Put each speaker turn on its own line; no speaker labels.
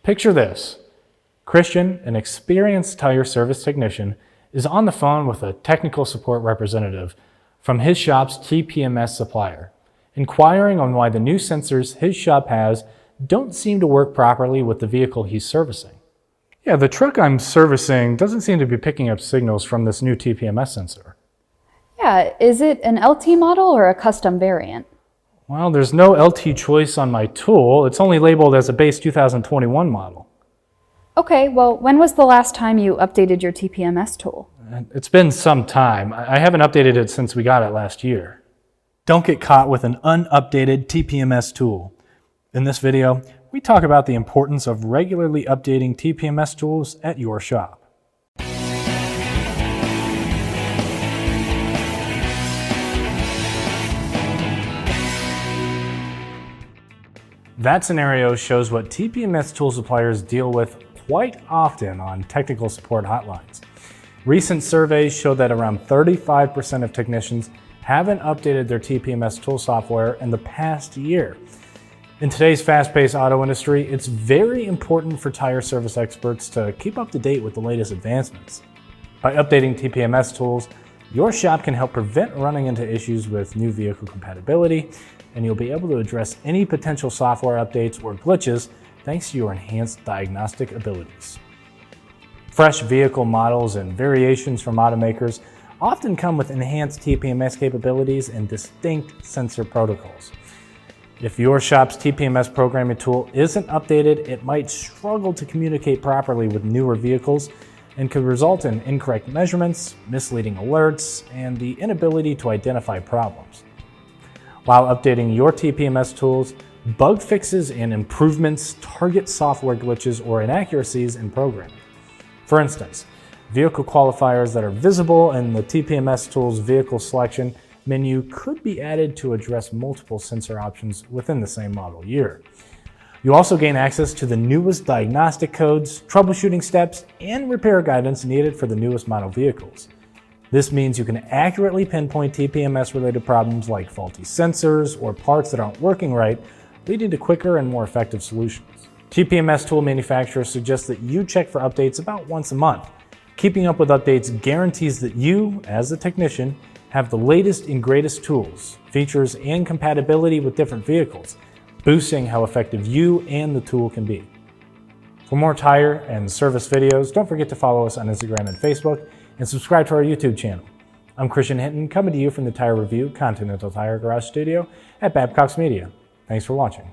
Picture this. Christian, an experienced tire service technician, is on the phone with a technical support representative from his shop's TPMS supplier, inquiring on why the new sensors his shop has don't seem to work properly with the vehicle he's servicing. Yeah, the truck I'm servicing doesn't seem to be picking up signals from this new TPMS sensor.
Yeah, is it an LT model or a custom variant?
Well, there's no LT choice on my tool. It's only labeled as a base 2021 model.
Okay, well, when was the last time you updated your TPMS tool?
It's been some time. I haven't updated it since we got it last year. Don't get caught with an unupdated TPMS tool. In this video, we talk about the importance of regularly updating TPMS tools at your shop. That scenario shows what TPMS tool suppliers deal with quite often on technical support hotlines. Recent surveys show that around 35% of technicians haven't updated their TPMS tool software in the past year. In today's fast-paced auto industry, it's very important for tire service experts to keep up to date with the latest advancements. By updating TPMS tools, your shop can help prevent running into issues with new vehicle compatibility, and you'll be able to address any potential software updates or glitches thanks to your enhanced diagnostic abilities. Fresh vehicle models and variations from automakers often come with enhanced TPMS capabilities and distinct sensor protocols. If your shop's TPMS programming tool isn't updated, it might struggle to communicate properly with newer vehicles and could result in incorrect measurements, misleading alerts, and the inability to identify problems. While updating your TPMS tools, bug fixes and improvements target software glitches or inaccuracies in programming. For instance, vehicle qualifiers that are visible in the TPMS tool's vehicle selection menu could be added to address multiple sensor options within the same model year. You also gain access to the newest diagnostic codes, troubleshooting steps, and repair guidance needed for the newest model vehicles. This means you can accurately pinpoint TPMS-related problems like faulty sensors or parts that aren't working right, leading to quicker and more effective solutions. TPMS tool manufacturers suggest that you check for updates about once a month. Keeping up with updates guarantees that you, as a technician, have the latest and greatest tools, features, and compatibility with different vehicles, boosting how effective you and the tool can be. For more tire and service videos, don't forget to follow us on Instagram and Facebook, and subscribe to our YouTube channel. I'm Christian Hinton, coming to you from the Tire Review Continental Tire Garage Studio at Babcock's Media. Thanks for watching.